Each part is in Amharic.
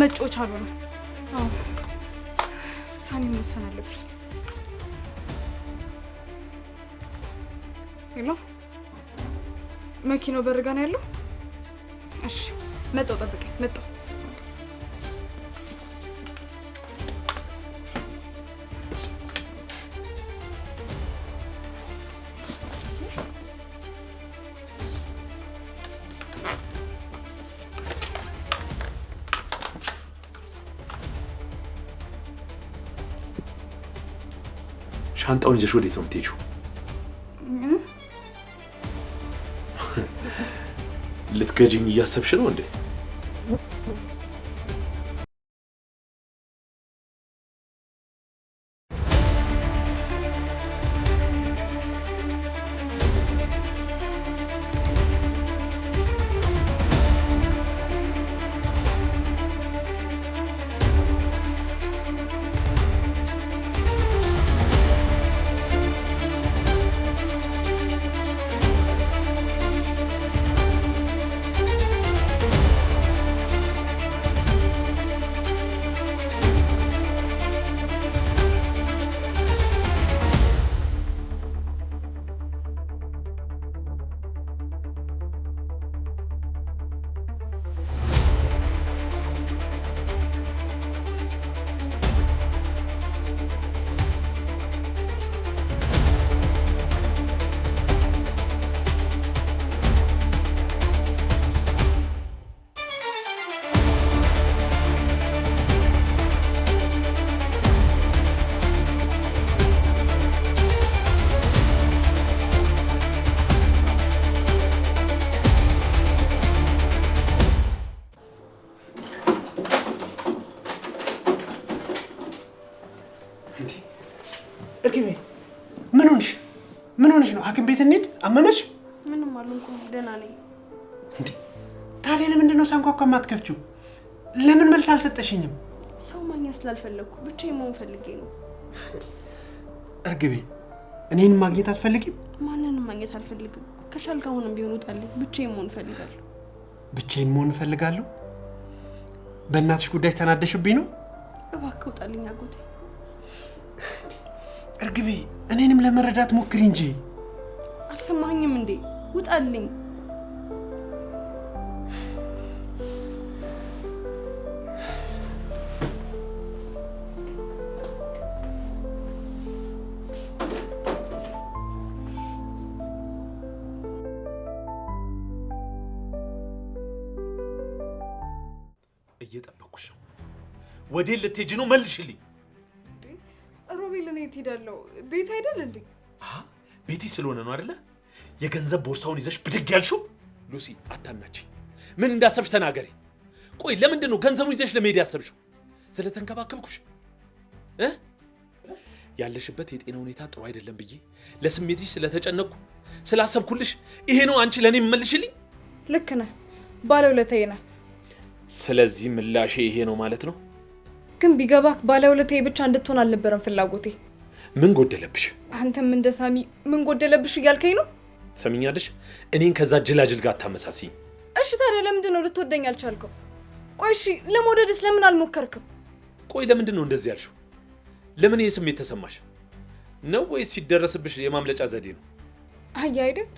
መጮች አሉ ነው። አዎ ውሳኔ መወሰን አለብኝ። ሄሎ መኪናው በር ጋር ነው ያለው? እሺ መጣሁ፣ ጠብቀኝ። መጣሁ። ሻንጣውን ይዘሽ ወዴት ነው የምትሄጂው? ልትገጂኝ እያሰብሽ ነው እንዴ? እርግቤ ምን ሆንሽ ነው? ሐኪም ቤት እንሂድ። አመመሽ? ምንም አልሆንኩም፣ ደህና ነኝ። እንዴ ታዲያ ለምንድን ነው ሳንኳኳ የማትከፍቺው? ለምን መልስ አልሰጠሽኝም? ሰው ማግኘት ስላልፈለኩ ብቻዬን መሆን ፈልጌ ነው። እርግቤ እኔን ማግኘት አትፈልጊም? ማንንም ማግኘት አልፈልግም። ከቻልክ አሁንም ቢሆን ውጣልኝ። ብቻዬን መሆን እፈልጋለሁ። ብቻዬን መሆን እፈልጋለሁ? በእናትሽ ጉዳይ ተናደሽብኝ ነው? እባክህ ውጣልኝ አጎቴ። እርግቤ እኔንም ለመረዳት ሞክሪ እንጂ። አልሰማኸኝም እንዴ? ውጣልኝ። እየጠበኩሽ ነው። ወዴት ልትሄጂ ነው? መልሽልኝ። ሮቤል እኔ እሄዳለሁ። ቤት አይደል እንዴ? ቤቴ ስለሆነ ነው አይደለ? የገንዘብ ቦርሳውን ይዘሽ ብድግ ያልሽው? ሉሲ አታናቺ። ምን እንዳሰብሽ ተናገሪ። ቆይ ለምንድን ነው ገንዘቡን ይዘሽ ለመሄድ ያሰብሽው? ስለተንከባከብኩሽ ያለሽበት የጤና ሁኔታ ጥሩ አይደለም ብዬ ለስሜትሽ ስለተጨነቅኩ ስላሰብኩልሽ ይሄ ነው አንቺ ለኔ መልሽልኝ? ልክ ነህ፣ ባለውለታዬ ነህ። ስለዚህ ምላሼ ይሄ ነው ማለት ነው? ግን ቢገባክ ባለውለታዬ ብቻ እንድትሆን አልነበረም ፍላጎቴ። ምን ጎደለብሽ? አንተም እንደ ሳሚ ምን ጎደለብሽ እያልከኝ ነው? ሰሚኛለሽ? እኔን ከዛ ጅላጅል ጋር አታመሳሲኝ። እሺ ታዲያ ለምንድን ነው ልትወደኝ አልቻልከው? ቆይ እሺ ለመውደድስ ለምን አልሞከርክም? ቆይ ለምንድን ነው እንደዚህ ያልሽው? ለምን ይሄ ስሜት ተሰማሽ ነው ወይስ ሲደረስብሽ የማምለጫ ዘዴ ነው? አይ አይደል፣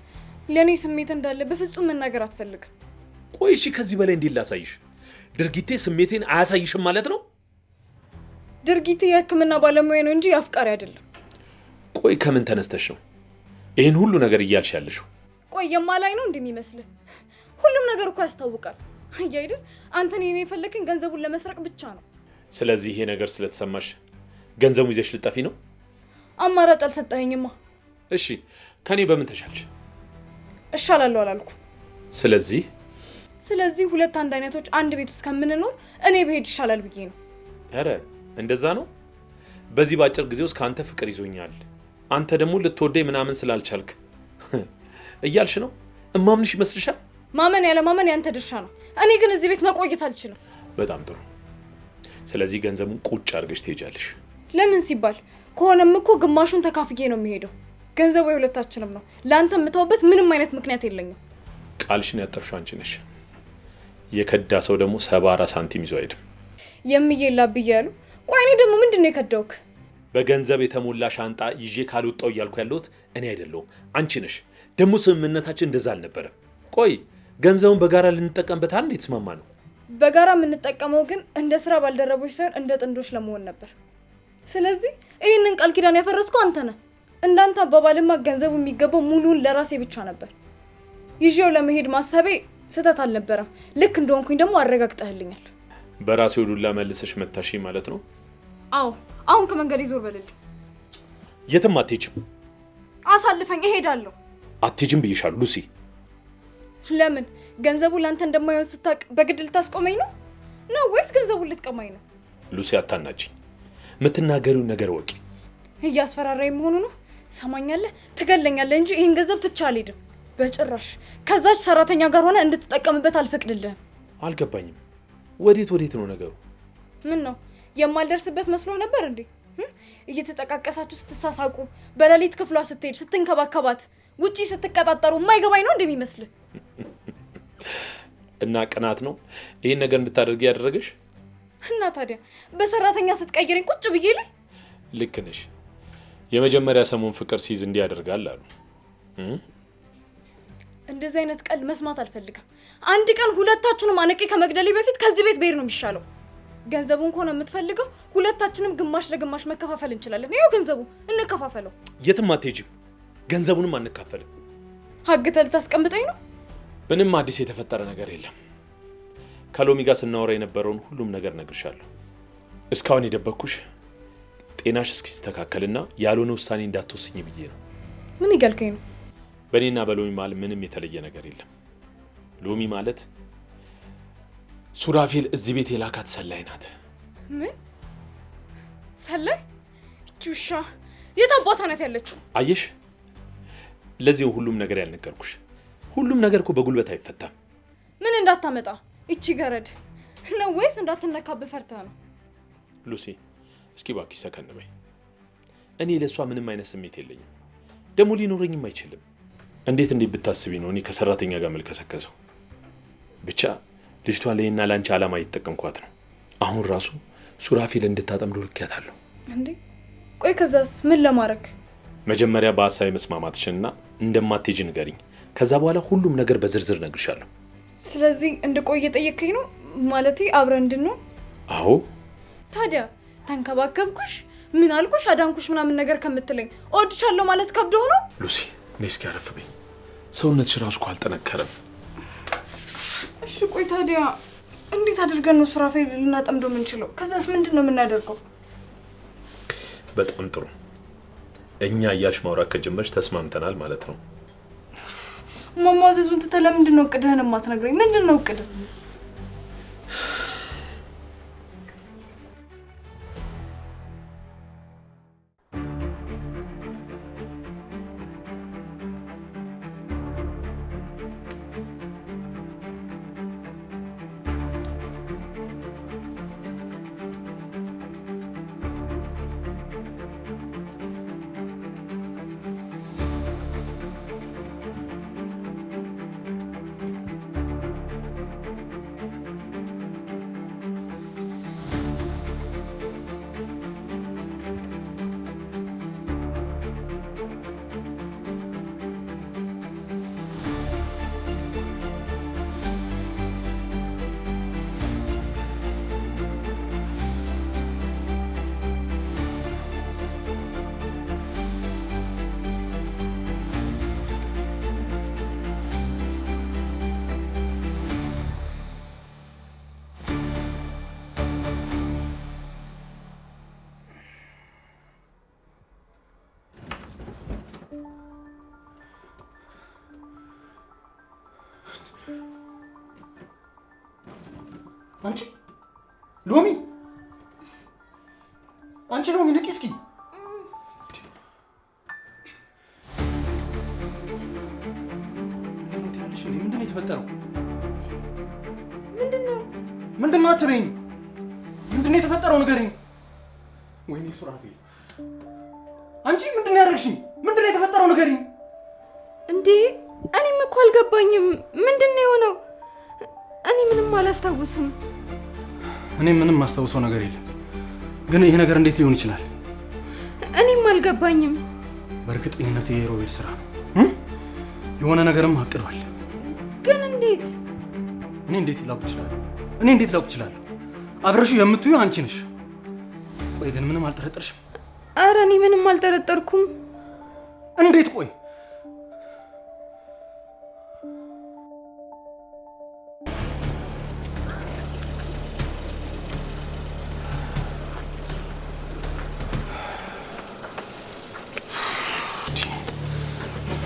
ለኔ ስሜት እንዳለ በፍጹም መናገር አትፈልግም። ቆይ እሺ ከዚህ በላይ እንዴት ላሳይሽ? ድርጊቴ ስሜቴን አያሳይሽም ማለት ነው? ድርጊቴ የሕክምና ባለሙያ ነው እንጂ አፍቃሪ አይደለም። ቆይ ከምን ተነስተሽ ነው ይሄን ሁሉ ነገር እያልሽ ያለሽው? ቆይ የማላይ ነው እንደሚመስልህ? ሁሉም ነገር እኮ ያስታውቃል። አይ አይደል፣ አንተ እኔን የፈለከኝ ገንዘቡን ለመስረቅ ብቻ ነው። ስለዚህ ይሄ ነገር ስለተሰማሽ ገንዘቡ ይዘሽ ልጠፊ ነው? አማራጭ አልሰጠኸኝማ። እሺ ከኔ በምን ተሻልሽ? እሻላለሁ አላልኩ። ስለዚህ ሁለት አንድ አይነቶች አንድ ቤት ውስጥ ከምንኖር እኔ ብሄድ ይሻላል ብዬ ነው። ኧረ እንደዛ ነው? በዚህ ባጭር ጊዜ ውስጥ ከአንተ ፍቅር ይዞኛል፣ አንተ ደግሞ ልትወደኝ ምናምን ስላልቻልክ እያልሽ ነው? እማምንሽ ይመስልሻል? ማመን ያለ ማመን ያንተ ድርሻ ነው። እኔ ግን እዚህ ቤት መቆየት አልችልም። በጣም ጥሩ። ስለዚህ ገንዘቡን ቁጭ አድርገሽ ትሄጃለሽ። ለምን ሲባል ከሆነም እኮ ግማሹን ተካፍዬ ነው የሚሄደው። ገንዘቡ የሁለታችንም ነው። ለአንተ የምተውበት ምንም አይነት ምክንያት የለኝም። ቃልሽን ያጠፍሽው አንቺ ነሽ። የከዳ ሰው ደግሞ 74 ሳንቲም ይዞ አይሄድም። የሚየላብኝ ያሉ። ቆይ እኔ ደግሞ ምንድነው የከዳውክ? በገንዘብ የተሞላ ሻንጣ ይዤ ካልወጣው እያልኩ ያለሁት እኔ አይደለሁም አንቺ ነሽ። ደግሞ ስምምነታችን እንደዛ አልነበረም። ቆይ ገንዘቡን በጋራ ልንጠቀምበት አይደል የተስማማ ነው? በጋራ የምንጠቀመው ግን እንደ ስራ ባልደረቦች ሳይሆን እንደ ጥንዶች ለመሆን ነበር። ስለዚህ ይህንን ቃል ኪዳን ያፈረስከው አንተ ነህ። እንዳንተ አባባልማ ገንዘቡ የሚገባው ሙሉውን ለራሴ ብቻ ነበር። ይዤው ለመሄድ ማሰቤ ስህተት አልነበረም። ልክ እንደሆንኩኝ ደግሞ አረጋግጠህልኛል። በራሴው ዱላ መልሰሽ መታሽ ማለት ነው? አዎ፣ አሁን ከመንገድ ይዞር በልልኝ። የትም አትሄጂም። አሳልፈኝ፣ እሄዳለሁ። አትሄጂም ብዬሻለሁ ሉሲ። ለምን? ገንዘቡ ላንተ እንደማይሆን ስታውቅ በግድ ልታስቆመኝ ነው ወይስ ገንዘቡን ልትቀማኝ ነው? ሉሲ አታናጂኝ። የምትናገሪውን ነገር ወቂ። እያስፈራራኝ መሆኑ ነው። ሰማኛለህ? ትገለኛለህ እንጂ ይህን ገንዘብ ትቼ አልሄድም በጭራሽ። ከዛች ሰራተኛ ጋር ሆነ እንድትጠቀምበት አልፈቅድልህም። አልገባኝም። ወዴት ነው ነገሩ? ምን ነው የማልደርስበት መስሎ ነበር እንዴ? እየተጠቃቀሳችሁ ስትሳሳቁ፣ በሌሊት ክፍሏ ስትሄድ ስትንከባከባት፣ ውጪ ስትቀጣጠሩ የማይገባኝ ነው እንደሚመስልህ? እና ቅናት ነው ይሄን ነገር እንድታደርጊ ያደረገሽ? እና ታዲያ በሰራተኛ ስትቀይረኝ ቁጭ ብዬ ላይ? ልክ ነሽ። የመጀመሪያ ሰሞን ፍቅር ሲይዝ እንዲህ ያደርጋል አሉ። እንደዚህ አይነት ቀልድ መስማት አልፈልግም። አንድ ቀን ሁለታችሁንም አንቄ ከመግደሌ በፊት ከዚህ ቤት ብሄድ ነው የሚሻለው። ገንዘቡን ከሆነ የምትፈልገው ሁለታችንም ግማሽ ለግማሽ መከፋፈል እንችላለን። ይኸው ገንዘቡ እንከፋፈለው። የትም አትሄጂም። ገንዘቡንም አንካፈልም። ሀግተህ ልታስቀምጠኝ ነው? ምንም አዲስ የተፈጠረ ነገር የለም። ከሎሚ ጋር ስናወራ የነበረውን ሁሉም ነገር ነግርሻለሁ። እስካሁን የደበቅኩሽ ጤናሽ እስኪስተካከልና ያልሆነ ውሳኔ እንዳትወስኝ ብዬ ነው። ምን ይገልከኝ ነው? በእኔና በሎሚ መሀል ምንም የተለየ ነገር የለም። ሎሚ ማለት ሱራፌል እዚህ ቤት የላካት ሰላይ ናት። ምን ሰላይ? እቺ ውሻ የት አባቷ ናት ያለችው? አየሽ፣ ለዚህ ሁሉም ነገር ያልነገርኩሽ። ሁሉም ነገር እኮ በጉልበት አይፈታም። ምን እንዳታመጣ እቺ ገረድ ነው ወይስ እንዳትነካብህ ፈርተህ ነው? ሉሲ እስኪ እባክሽ ሰከን በይ። እኔ ለሷ ምንም አይነት ስሜት የለኝም፣ ደግሞ ሊኖረኝም አይችልም። እንዴት ብታስቢ ነው እኔ ከሰራተኛ ጋር መልከሰከሰው? ብቻ ልጅቷን ለእኔና ላንቺ ዓላማ እየተጠቀምኳት ነው። አሁን ራሱ ሱራፌል እንድታጠምዶ ልኬያታለሁ። እንዴ ቆይ ከዛስ ምን ለማድረግ? መጀመሪያ በሀሳቤ መስማማትሽንና እንደማትሄጂ ንገሪኝ። ከዛ በኋላ ሁሉም ነገር በዝርዝር እነግርሻለሁ። ስለዚህ እንድቆይ እየጠየከኝ ነው? ማለቴ አብረን እንድንሆን? አዎ። ታዲያ ተንከባከብኩሽ፣ ምን አልኩሽ፣ አዳንኩሽ ምናምን ነገር ከምትለኝ እወድሻለሁ ማለት ከብዶ ነው? ሉሲ ነይ እስኪ አረፍ በይ። ሰውነትሽ ራሱ እኮ አልጠነከረም። እሺ ቆይ ታዲያ እንዴት አድርገን ነው ሱራፌል ልናጠምደው የምንችለው? ከዛስ ምንድን ነው የምናደርገው? በጣም ጥሩ። እኛ እያልሽ ማውራት ከጀመርሽ ተስማምተናል ማለት ነው። ማማዘዙን ትተህ ለምንድን ነው እቅድህን የማትነግረኝ? ምንድን ነው እቅድህ? አንቺ ሎሚ፣ አንቺ ሎሚ ንቂ እስኪ። ምንድን ነው የተፈጠረው? ምንድን ነው አትበይኝ። ምንድን ነው የተፈጠረው ንገሪኝ። ወይኔ ሱራፌል፣ አንቺ ምንድን ነው ያደረግሽኝ? ምንድን ነው የተፈጠረው ንገሪኝ። እንዴ እኔም እኮ አልገባኝም። ምንድን ነው የሆነው? እኔ ምንም አላስታውስም። እኔ ምንም ማስታውሰው ነገር የለም። ግን ይሄ ነገር እንዴት ሊሆን ይችላል? እኔም አልገባኝም። በእርግጠኝነት የሮቤል ስራ ነው። የሆነ ነገርም አቅዷል። ግን እንዴት? እኔ እንዴት ላውቅ እችላለሁ? አብረሽው የምትዩ አንቺ ነሽ። ቆይ ግን ምንም አልጠረጠርሽም? ኧረ እኔ ምንም አልጠረጠርኩም። እንዴት? ቆይ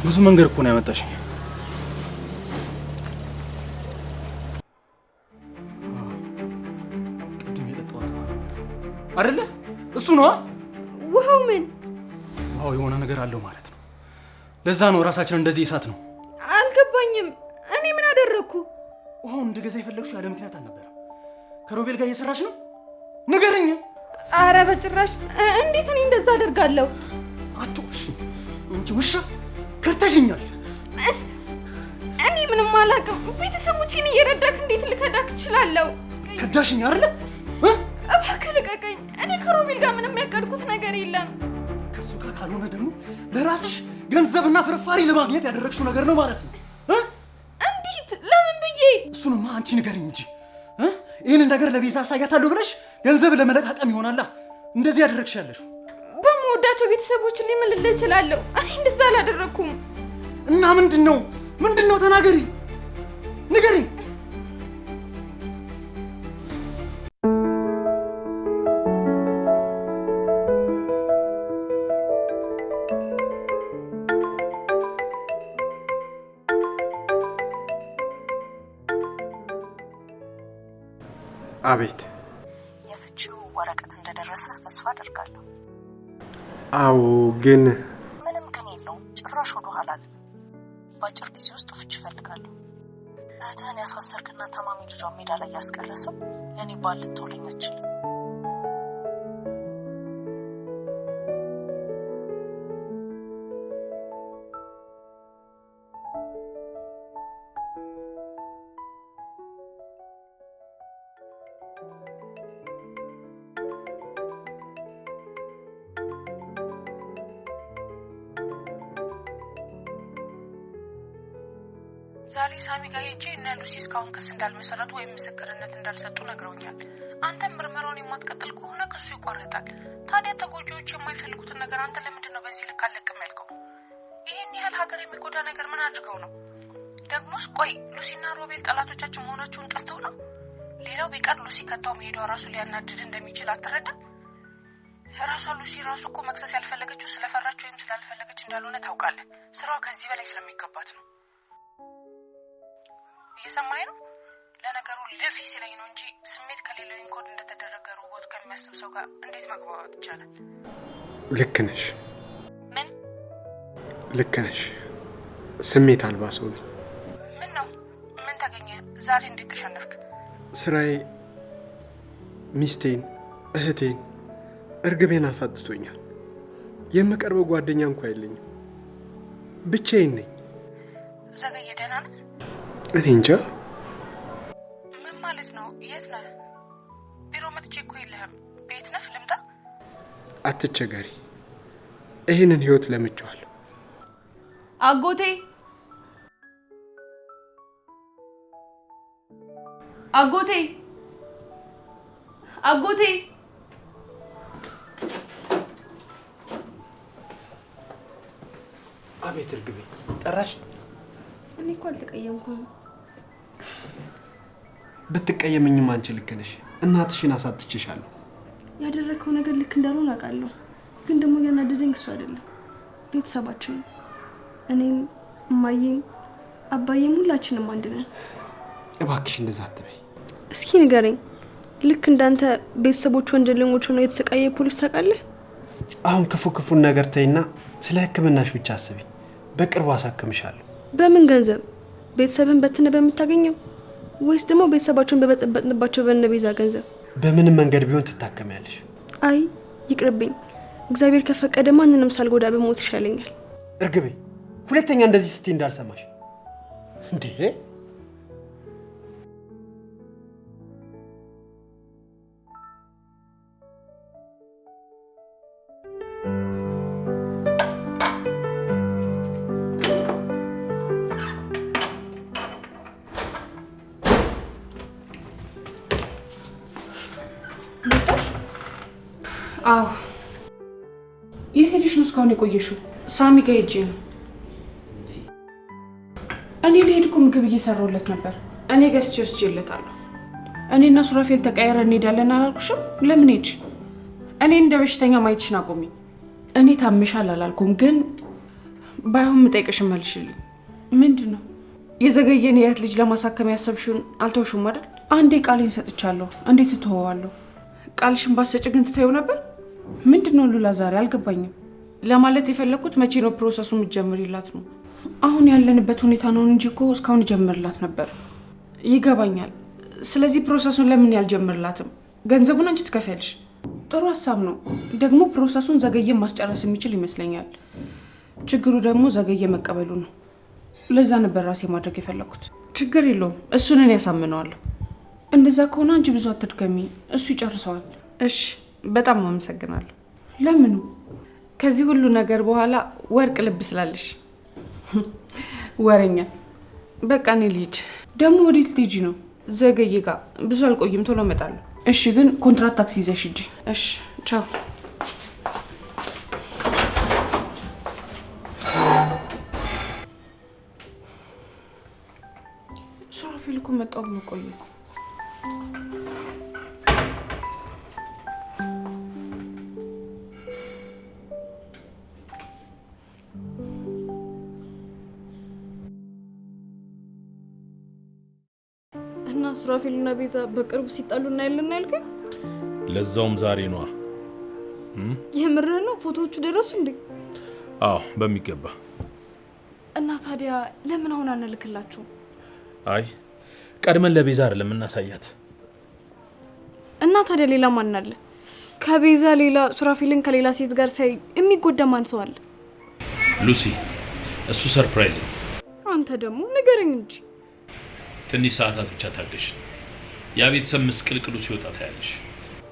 ብዙ መንገድ እኮ ነው ያመጣሽኝ። ቅድም የጠጣሁት ውሃ አይደለ? እሱ ነዋ። ውሃው ምን? ውሃው የሆነ ነገር አለው ማለት ነው። ለዛ ነው ራሳችን እንደዚህ እሳት ነው። አልገባኝም። እኔ ምን አደረግኩ? ውሃውን እንደገዛ የፈለግሽው ያለ ምክንያት አልነበረም። ከሮቤል ጋር እየሰራሽ ነው? ንገረኝ። አረ በጭራሽ። እንዴት እኔ እንደዛ አደርጋለሁ? አትዋሺ አንቺ ውሻ፣ ከርተሽኛል። እኔ ምንም አላውቅም። ቤተሰቦቼን እየረዳክ እንዴት ልከዳክ እችላለሁ? ከዳሽኝ አይደለ? እባክህ ልቀቀኝ። እኔ ከሮቤል ጋር ምንም ያቀድኩት ነገር የለም። ከሱ ጋር ካልሆነ ደግሞ ለራስሽ ገንዘብና ፍርፋሪ ለማግኘት ያደረግሽው ነገር ነው ማለት ነው። እንዴት? ለምን ብዬ? እሱንማ አንቺ ንገረኝ እንጂ ይህንን ነገር ለቤዛ አሳያታለሁ ብለሽ ገንዘብ ለመለቃቀም ይሆናላ እንደዚህ ያደረግሽ ያለሽው። በምወዳቸው ቤተሰቦችን ሊምልልህ እችላለሁ። እኔ እንደዛ አላደረኩም። እና ምንድን ነው ተናገሪ፣ ንገሪኝ። አቤት። የፍቺው ወረቀት እንደደረሰ ተስፋ አደርጋለሁ። አዎ፣ ግን ምንም ግን የለውም። ጭራሽ ወደ ኋላ አለ። በአጭር ጊዜ ውስጥ ፍቺ እፈልጋለሁ። እህትህን ያሳሰርክና ታማሚ ልጇን ሜዳ ላይ ያስቀረሰው ለእኔ ባል ልትሆነኝ አትችልም። ዛሬ ሳሚ ጋር ሄጄ እና ሉሲ እስካሁን ክስ እንዳልመሰረቱ ወይም ምስክርነት እንዳልሰጡ ነግረውኛል። አንተም ምርመራውን የማትቀጥል ከሆነ ክሱ ይቋረጣል። ታዲያ ተጎጂዎች የማይፈልጉትን ነገር አንተ ለምንድን ነው በዚህ ልክ አለቅም ያልከው? ይህን ያህል ሀገር የሚጎዳ ነገር ምን አድርገው ነው? ደግሞስ ቆይ ሉሲና ሮቤል ጠላቶቻችን መሆናቸውን ጠርተው ነው? ሌላው ቢቀር ሉሲ ከታው መሄዷ ራሱ ሊያናድድ እንደሚችል አትረዳም? ራሷ ሉሲ ራሱ እኮ መክሰስ ያልፈለገችው ስለፈራች ወይም ስላልፈለገች እንዳልሆነ ታውቃለህ። ስራዋ ከዚህ በላይ ስለሚገባት ነው። እየሰማኸኝ ነው? ለነገሩ ልፊ ሲለኝ ነው እንጂ ስሜት ከሌለው ኢንኮድ እንደተደረገ ሮቦት ከሚያስብ ሰው ጋር እንዴት መግባባት ይቻላል? ልክ ነሽ። ምን? ልክ ነሽ። ስሜት አልባ ሰው ነኝ። ምን ነው? ምን ተገኘ? ዛሬ እንዴት ተሸነፍክ? ስራዬ ሚስቴን፣ እህቴን፣ እርግቤን አሳጥቶኛል። የምቀርበው ጓደኛ እንኳን የለኝም። ብቻዬን ነኝ። ዘገየ ደህና ነህ? እኔ እንጃ። ምን ማለት ነው? የት ነህ? ቢሮ መጥቼ እኮ የለህም። ቤት ነህ? ልምጣ? አትቸገሪ። ይህንን ህይወት ለምጄዋለሁ። አጎቴ አጎቴ አጎቴ አቤት እርግቤ፣ ጠራሽ? እኔ እኮ አልተቀየምኩም። ብትቀየመኝም አንቺ ልክ ነሽ። እናትሽን አሳጥቼሻለሁ። ያደረከው ነገር ልክ እንዳልሆነ አውቃለሁ። ግን ደግሞ ያናደደኝ እሱ አይደለም፣ ቤተሰባችን። እኔም እማዬም አባዬም ሁላችንም አንድ ነን። እባክሽ እንደዛ አትበይ። እስኪ ንገረኝ፣ ልክ እንዳንተ ቤተሰቦች ወንጀለኞች ሆነው የተሰቃየ ፖሊስ ታውቃለህ? አሁን ክፉን ነገር ተይና ስለ ሕክምናሽ ብቻ አስቢ። በቅርቡ አሳክምሻለሁ። በምን ገንዘብ? ቤተሰብን በትነ በምታገኘው ወይስ ደግሞ ቤተሰባቸውን በበጠበጥንባቸው በነቤዛ ገንዘብ? በምንም መንገድ ቢሆን ትታከሚያለሽ። አይ ይቅርብኝ። እግዚአብሔር ከፈቀደ ማንንም ሳልጎዳ በሞት ይሻለኛል። እርግቤ፣ ሁለተኛ እንደዚህ ስትይ እንዳልሰማሽ። እንዴ አዎ። የት ሄደሽ ነው እስካሁን የቆየሽው? ሳሚ ጋር ሄጄ ነው። እኔ ልሄድ እኮ ምግብ እየሰራሁለት ነበር። እኔ ገዝቼ ወስጄለታለሁ። እኔና ሱራፌል ተቀያየረ እንሄዳለን አላልኩሽም? ለምን ሄድሽ? እኔ እንደ በሽተኛ ማየትሽን አቆሚ። እኔ ታምሻል አላልኩም፣ ግን ባይሆን የምጠይቅሽን መልሽልኝ። ምንድን ነው? የዘገየን የእህት ልጅ ለማሳከም ያሰብሽውን አልተውሽም አይደል? አንዴ ቃሌን ሰጥቻለሁ። እንዴት እተወዋለሁ? ቃልሽን ባሰጭ ግን ትተይው ነበር። ምንድን ነው ሉላ? ዛሬ አልገባኝም። ለማለት የፈለኩት መቼ ነው ፕሮሰሱን የምትጀምሪላት ነው። አሁን ያለንበት ሁኔታ ነው እንጂ እኮ እስካሁን ጀምርላት ነበር። ይገባኛል። ስለዚህ ፕሮሰሱን ለምን ያልጀምርላትም? ገንዘቡን አንቺ ትከፍያለሽ። ጥሩ ሀሳብ ነው። ደግሞ ፕሮሰሱን ዘገየ ማስጨረስ የሚችል ይመስለኛል። ችግሩ ደግሞ ዘገየ መቀበሉ ነው። ለዛ ነበር ራሴ ማድረግ የፈለኩት። ችግር የለውም፣ እሱን እኔ ያሳምነዋለሁ። እንደዛ ከሆነ አንቺ ብዙ አትድገሚ፣ እሱ ይጨርሰዋል። እሺ፣ በጣም አመሰግናለሁ። ለምኑ? ከዚህ ሁሉ ነገር በኋላ ወርቅ ልብ ስላለሽ። ወረኛ። በቃ እኔ ልሂድ። ደግሞ ወዴት ልትሄጂ ነው? ዘገየ ጋር ብዙ አልቆይም፣ ቶሎ እመጣለሁ። እሺ፣ ግን ኮንትራት ታክሲ ይዘሽ ሂጂ። እሺ፣ ቻው። ሱራፌል እኮ መጣሁ ብሎ ቆየ። እና ሱራፌልና ቤዛ በቅርቡ ሲጣሉ እናያለን ያልከኝ? ለዛውም ዛሬ ነዋ። የምርህን ነው? ፎቶዎቹ ደረሱ እንዴ? አዎ በሚገባ። እና ታዲያ ለምን አሁን አንልክላችሁ? አይ ቀድመን ለቤዛ አይደለም እናሳያት። እና ታዲያ ሌላ ማን አለ? ከቤዛ ሌላ ሱራፌልን ከሌላ ሴት ጋር ሳይ የሚጎዳ ማን ሰው አለ? ሉሲ፣ እሱ ሰርፕራይዝ ነው። አንተ ደግሞ ንገረኝ እንጂ። ትንሽ ሰዓታት ብቻ ታገሽ። ያ ቤተሰብ ምስቅልቅሉ ሲወጣ ታያለሽ።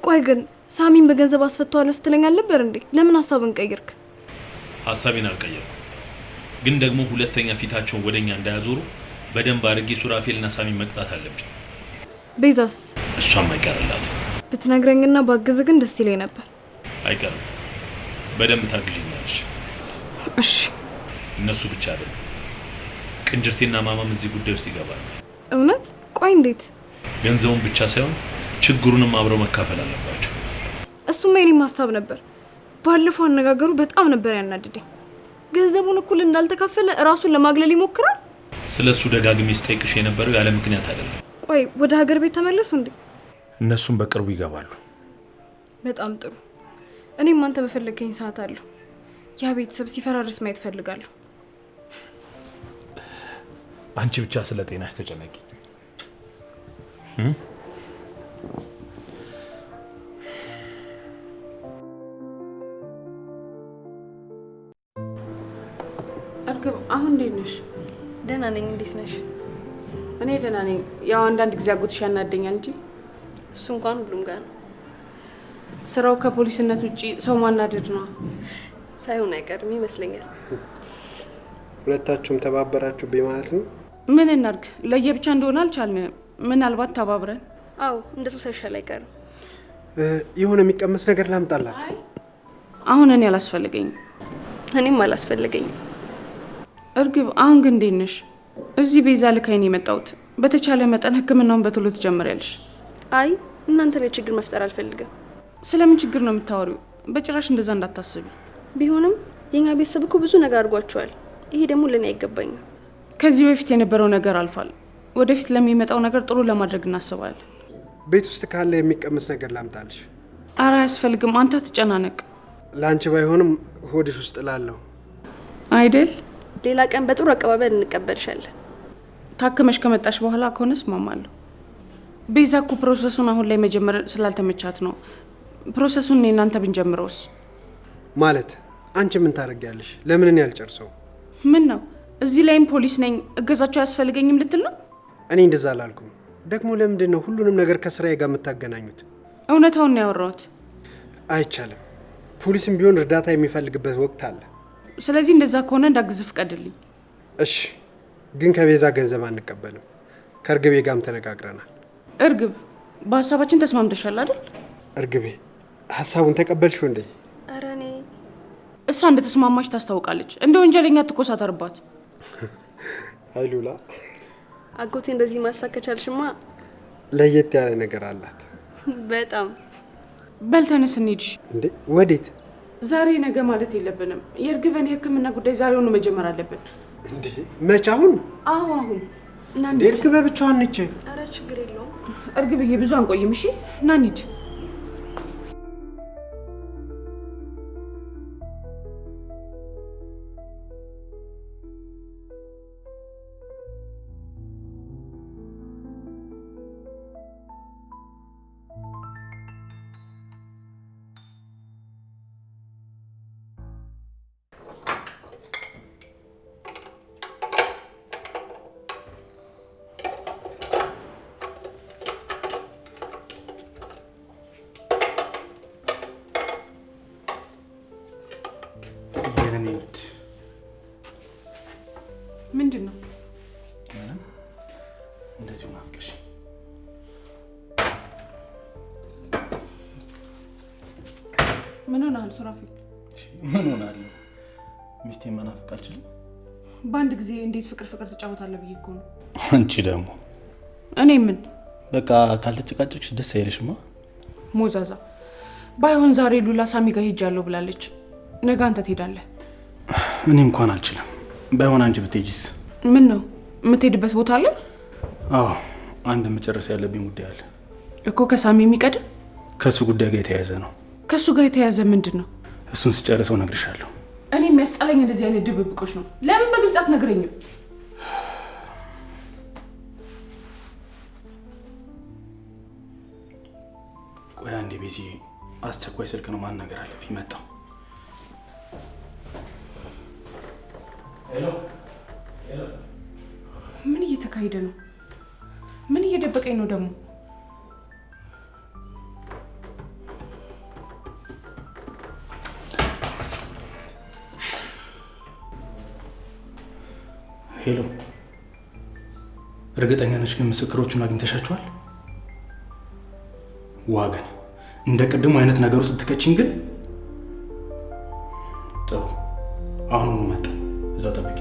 ቆይ ግን ሳሚን በገንዘብ አስፈቷለሁ ስትለኝ አልነበር እንዴ? ለምን ሀሳብን ቀይርክ? ሀሳቤን አልቀየርኩም፣ ግን ደግሞ ሁለተኛ ፊታቸውን ወደኛ እንዳያዞሩ በደንብ አድርጌ ሱራፌልና ሳሚን መቅጣት አለብኝ። ቤዛስ? እሷም አይቀርላትም። ብትነግረኝና ባግዝ ግን ደስ ይለኝ ነበር። አይቀርም፣ በደንብ ታግዥኛለሽ። እሺ። እነሱ ብቻ አይደለም፣ ቅንጅርቴና ማማም እዚህ ጉዳይ ውስጥ ይገባሉ። እውነት? ቆይ እንዴት? ገንዘቡን ብቻ ሳይሆን ችግሩንም አብረው መካፈል አለባቸው። እሱማ የኔም ሀሳብ ነበር። ባለፈው አነጋገሩ በጣም ነበር ያናድደኝ። ገንዘቡን እኩል እንዳልተካፈለ እራሱን ለማግለል ይሞክራል። ስለሱ ደጋግሜ ስጠይቅሽ የነበረው ያለ ምክንያት አይደለም። ቆይ ወደ ሀገር ቤት ተመለሱ እንዴ? እነሱም በቅርቡ ይገባሉ። በጣም ጥሩ። እኔም አንተ በፈለገኝ ሰዓት አለሁ። ያ ቤተሰብ ሲፈራርስ ማየት ፈልጋለሁ። አንቺ ብቻ ስለ ጤናሽ ተጨነቂ። እርግብ፣ አሁን እንዴት ነሽ? ደህና ነኝ። እንዴት ነሽ? እኔ ደህና ነኝ። ያው አንዳንድ ጊዜ አጎትሽ ያናደኛል እንጂ እሱ እንኳን ሁሉም ጋር ነው። ስራው ከፖሊስነት ውጪ ሰው ማናደድ ነው። ሳይሆን አይቀርም ይመስለኛል። ሁለታችሁም ተባበራችሁብኝ ማለት ነው? ምን እናድርግ? ለየብቻ እንደሆነ አልቻልንም። ምናልባት ተባብረን። አዎ እንደሱ ሳይሻል አይቀርም። የሆነ የሚቀመስ ነገር ላምጣላችሁ? አሁን እኔ አላስፈልገኝም። እኔም አላስፈልገኝም። እርግብ፣ አሁን ግን እንዴት ነሽ? እዚህ ቤዛ ልካኝ ነው የመጣሁት። በተቻለ መጠን ሕክምናውን በቶሎ ትጀምሪያለሽ። አይ እናንተ ላይ ችግር መፍጠር አልፈልግም። ስለምን ችግር ነው የምታወሪው? በጭራሽ እንደዛ እንዳታስቢ። ቢሆንም የኛ ቤተሰብ እኮ ብዙ ነገር አድርጓቸዋል። ይሄ ደግሞ ለኔ አይገባኝም። ከዚህ በፊት የነበረው ነገር አልፏል። ወደፊት ለሚመጣው ነገር ጥሩ ለማድረግ እናስባለን። ቤት ውስጥ ካለ የሚቀመስ ነገር ላምጣልሽ? አረ አያስፈልግም፣ አንተ ትጨናነቅ። ለአንቺ ባይሆንም ሆድሽ ውስጥ ላለሁ አይደል? ሌላ ቀን በጥሩ አቀባበል እንቀበልሻለን። ታክመሽ ከመጣሽ በኋላ ከሆነ እስማማለሁ። ቤዛ እኮ ፕሮሰሱን አሁን ላይ መጀመር ስላልተመቻት ነው። ፕሮሰሱን እኔ እናንተ ብንጀምረውስ? ማለት አንቺ ምን ታደርጊያለሽ? ለምን እኔ ያልጨርሰው? ምን ነው እዚህ ላይም ፖሊስ ነኝ እገዛቸው አያስፈልገኝም ልትል ነው? እኔ እንደዛ አላልኩም። ደግሞ ለምንድን ነው ሁሉንም ነገር ከስራዬ ጋር የምታገናኙት? እውነታውን ነው ያወራሁት። አይቻልም። ፖሊስም ቢሆን እርዳታ የሚፈልግበት ወቅት አለ። ስለዚህ እንደዛ ከሆነ እንዳግዝ ፍቀድልኝ። እሺ፣ ግን ከቤዛ ገንዘብ አንቀበልም። ከእርግቤ ጋርም ተነጋግረናል። እርግብ፣ በሀሳባችን ተስማምተሻል አይደል? እርግቤ፣ ሀሳቡን ተቀበልሽው እንዴ? ኧረ እኔ እሷ እንደተስማማች ታስታውቃለች። እንደ ወንጀለኛ ትኮሳተርባት። አይ ሉላ፣ አጎቴ እንደዚህ ማሳክ ከቻልሽማ ለየት ያለ ነገር አላት። በጣም በል ተነስ እንሂድ። እንዴ ወዴት? ዛሬ ነገ ማለት የለብንም። የእርግበን የሕክምና ጉዳይ ዛሬውኑ መጀመር አለብን። እንዴ መች? አሁን? አዎ አሁን። እና እንዴ እርግበ ብቻዋን ነች። ኧረ ችግር የለውም። እርግብዬ ብዙ አንቆይም። እሺ ና እንሂድ። ምንድን ነው? እንደዚሁ ናፍቀሽ። ምን ሆነሃል ሱራፊል? ምን ሆናለሁ? ሚስቴን መናፈቅ አልችልም። በአንድ ጊዜ እንዴት ፍቅር ትጫወታለህ ብዬ እኮ ነው። አንቺ ደግሞ እኔ ምን በቃ ካልተጨቃጨቅሽ ደስ አይልሽማ? ሞዛዛ። ባይሆን ዛሬ ሉላ ሳሚ ጋር ሄጃለሁ ብላለች። ነገ አንተ ትሄዳለህ። እኔ እንኳን አልችልም። ባይሆን አንቺ ብትሄጂስ? ምን ነው የምትሄድበት ቦታ አለ? አዎ አንድ መጨረስ ያለብኝ ጉዳይ አለ እኮ። ከሳሚ የሚቀድም ከሱ ጉዳይ ጋር የተያያዘ ነው። ከሱ ጋር የተያያዘ ምንድን ነው? እሱን ስጨርሰው እነግርሻለሁ። እኔ የሚያስጠላኝ እንደዚህ አይነት ድብብቆች ነው። ለምን በግልጽ አትነግረኝም? ቆይ አንዴ ቤዚ፣ አስቸኳይ ስልክ ነው ማናገር አለብኝ። መጣሁ። ሄሎ ሄሎ። ምን እየተካሄደ ነው? ምን እየደበቀኝ ነው ደግሞ? ሄሎ፣ እርግጠኛ ነሽ ግን ምስክሮቹን አግኝተሻቸዋል? ዋገን እንደ ቅድሙ አይነት ነገር ውስጥ ትከቺኝ ግን ጥሩ። አሁኑኑ መጣ። እዛው ጠብቂ።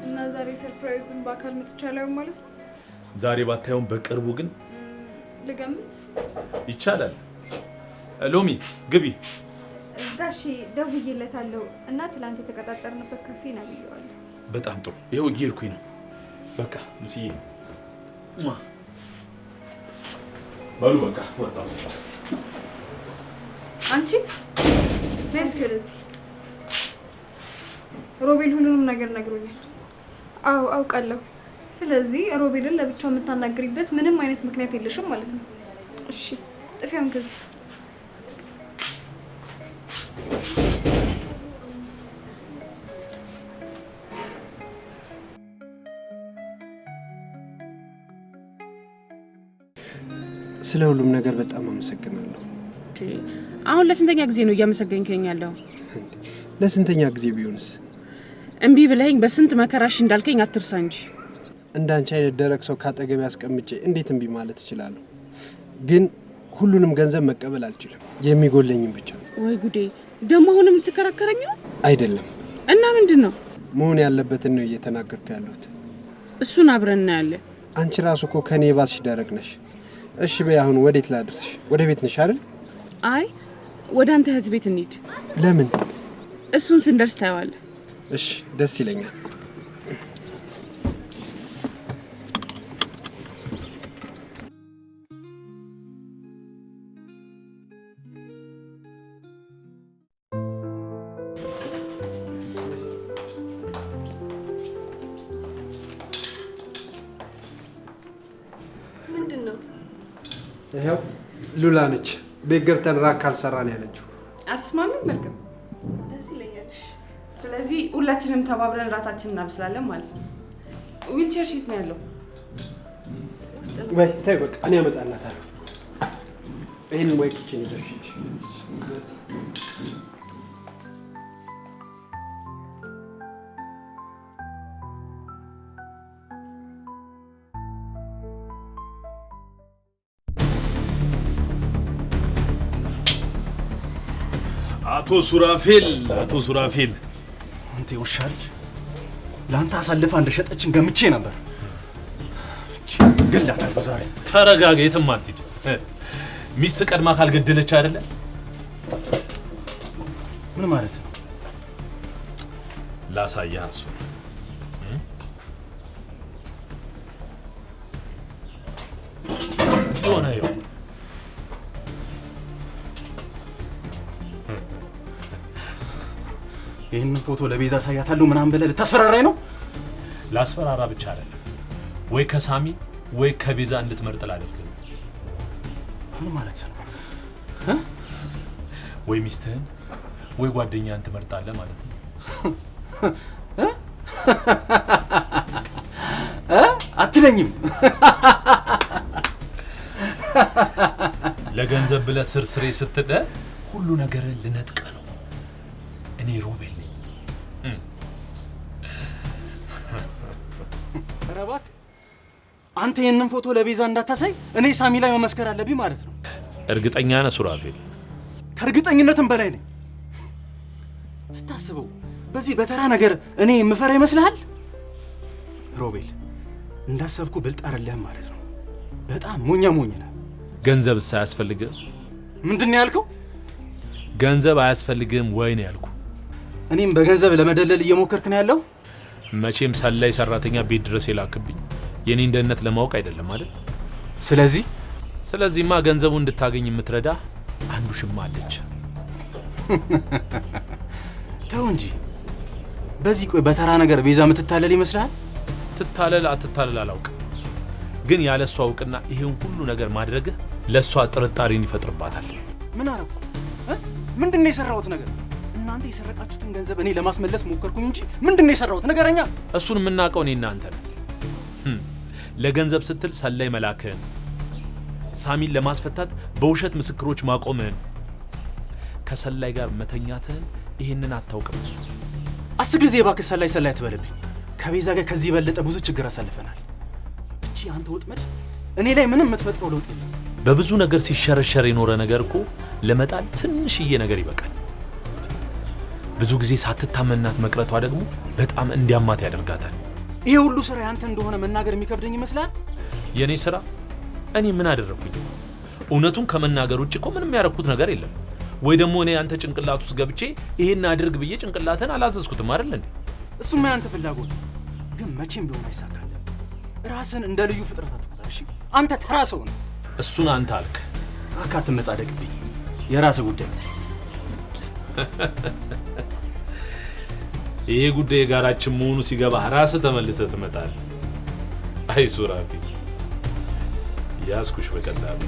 እና ዛሬ ሰርፕራይዙን በአካል መጥቻለሁ ማለት ነው። ዛሬ ባታየውም በቅርቡ ግን ልገምት ይቻላል። ሎሚ ግቢ። ጋሺ ደውዬለታለሁ እና ትላንት የተቀጣጠርንበት ካፌ ነው ብየዋለሁ። በጣም ጥሩ። ይኸው እየሄድኩኝ ነው። በቃ ሉሲዬ በሉ በቃ ወጣሁ። አንቺ ነይ እስኪ ወደዚህ። ሮቤል ሁሉንም ነገር ነግሮኛል። አዎ አውቃለሁ። ስለዚህ ሮቤልን ለብቻው የምታናግሪበት ምንም አይነት ምክንያት የለሽም ማለት ነው። እሺ ጥፊውን ከዚህ ስለ ሁሉም ነገር በጣም አመሰግናለሁ። አሁን ለስንተኛ ጊዜ ነው እያመሰገንከኝ ያለው? ለስንተኛ ጊዜ ቢሆንስ? እምቢ ብለኸኝ በስንት መከራሽ እንዳልከኝ አትርሳ እንጂ። እንዳንቺ አይነት ደረቅ ሰው ካጠገቤ አስቀምጬ እንዴት እምቢ ማለት እችላለሁ? ግን ሁሉንም ገንዘብ መቀበል አልችልም። የሚጎለኝም ብቻ። ወይ ጉዴ! ደግሞ አሁንም ልትከራከረኝ ነው? አይደለም። እና ምንድን ነው መሆን ያለበትን ነው እየተናገርኩ ያለሁት። እሱን አብረን እናያለን። አንቺ ራሱ እኮ ከኔ ባስሽ ደረቅ ነሽ። እሺ በይ፣ አሁን ወዴት ላድርስሽ? ወደ ቤት ነሽ አይደል? አይ ወደ አንተ እህት ቤት እንሂድ። ለምን? እሱን ስንደርስ ታየዋለህ። እሺ ደስ ይለኛል። ምንድን ነው? ይኸው ሉላ ነች። ቤት ገብተን ራክ ካልሰራን ያለችው። አትስማሚም? መልካም፣ ደስ ይለኛል። ስለዚህ ሁላችንም ተባብረን ራታችንን እናበስላለን ማለት ነው። ዊልቸር ሺት ነው ያለው። ወይ ተይ በቃ እኔ አመጣላታለሁ። ይሄን ወይ ኪችን ይደርሽች አቶ ሱራፌል አንተ ውሻ ልጅ ለአንተ አሳልፋ እንደሸጠችን ገምቼ ነበር። ገላታለሁ ዛሬ። ተረጋጋ፣ የትም አትሂድ። ሚስት ቀድማ ካልገደለች አይደለ? ምን ማለት ነው? ላሳየህ እሱ ሲሆነ ይኸው ይህንን ፎቶ ለቤዛ አሳያታለሁ ምናምን ብለህ ልታስፈራራኝ ነው? ላስፈራራ ብቻ አይደለም፣ ወይ ከሳሚ ወይ ከቤዛ እንድትመርጥ ላደርግ። ምን ማለት ነው? ወይ ሚስትህን ወይ ጓደኛህን ትመርጣለህ ማለት ነው። አትለኝም? ለገንዘብ ብለህ ስርስሬ ስትደ ሁሉ ነገርን ልነጥቀ ነው። እኔ ሮቤል ነኝ። ኧረ እባክህ አንተ ይህንን ፎቶ ለቤዛ እንዳታሳይ እኔ ሳሚ ላይ መመስከር አለብኝ ማለት ነው። እርግጠኛ ነህ ሱራፌል? ከእርግጠኝነትም በላይ ነኝ። ስታስበው በዚህ በተራ ነገር እኔ የምፈራ ይመስልሃል? ሮቤል እንዳሰብኩ ብልጥ አይደለህም ማለት ነው። በጣም ሞኝ ነህ። ገንዘብ ሳያስፈልግህ? ምንድን ነው ያልከው? ገንዘብ አያስፈልግህም ወይ ነው ያልኩ። እኔም በገንዘብ ለመደለል እየሞከርክ ነው ያለው? መቼም ሰላይ ሰራተኛ ቤት ድረስ የላክብኝ የኔን ደህንነት ለማወቅ አይደለም አይደል? ስለዚህማ ገንዘቡ እንድታገኝ የምትረዳ አንዱ ሽማ አለች። ተው እንጂ። በዚህ ቆይ በተራ ነገር ቤዛ የምትታለል ይመስልሃል? ትታለል አትታለል አላውቅም፣ ግን ያለሷ አውቅና ይሄን ሁሉ ነገር ማድረግህ ለሷ ጥርጣሬን ይፈጥርባታል። ምን አረኩ? ምንድነው የሰራሁት ነገር? እናንተ የሰረቃችሁትን ገንዘብ እኔ ለማስመለስ ሞከርኩኝ እንጂ ምንድነው የሰራሁት? ንገረኛ። እሱን የምናውቀው እኔ እናንተ ነን። ለገንዘብ ስትል ሰላይ መላክህን፣ ሳሚን ለማስፈታት በውሸት ምስክሮች ማቆምህን፣ ከሰላይ ጋር መተኛትህን ይሄንን አታውቅም። እሱ 10 ጊዜ እባክህ ሰላይ አትበለብኝ። ከቤዛ ጋር ከዚህ የበለጠ ብዙ ችግር አሳልፈናል። እቺ አንተ ወጥመድ እኔ ላይ ምንም የምትፈጥረው ለውጥ የለም። በብዙ ነገር ሲሸረሸር የኖረ ነገር እኮ ለመጣል ትንሽዬ ነገር ይበቃል። ብዙ ጊዜ ሳትታመናት መቅረቷ ደግሞ በጣም እንዲያማት ያደርጋታል። ይሄ ሁሉ ስራ ያንተ እንደሆነ መናገር የሚከብደኝ ይመስላል? የኔ ስራ? እኔ ምን አደረኩኝ? እውነቱን ከመናገር ውጭ እኮ ምንም ያደረኩት ነገር የለም። ወይ ደግሞ እኔ አንተ ጭንቅላት ውስጥ ገብቼ ይሄን አድርግ ብዬ ጭንቅላትን አላዘዝኩትም አይደል እንዴ? እሱማ ያንተ ፍላጎት ግን መቼም ቢሆን አይሳካልም። ራስን እንደ ልዩ ፍጥረት አትቆጥር እሺ? አንተ ተራ ሰው ነህ። እሱን አንተ አልክ። አትመጻደቅብኝ። የራስህ ጉዳይ። ይሄ ጉዳይ የጋራችን መሆኑ ሲገባ ራስህ ተመልሰህ ትመጣለህ። አይ ሱራፌል ያስኩሽ በቀላሉ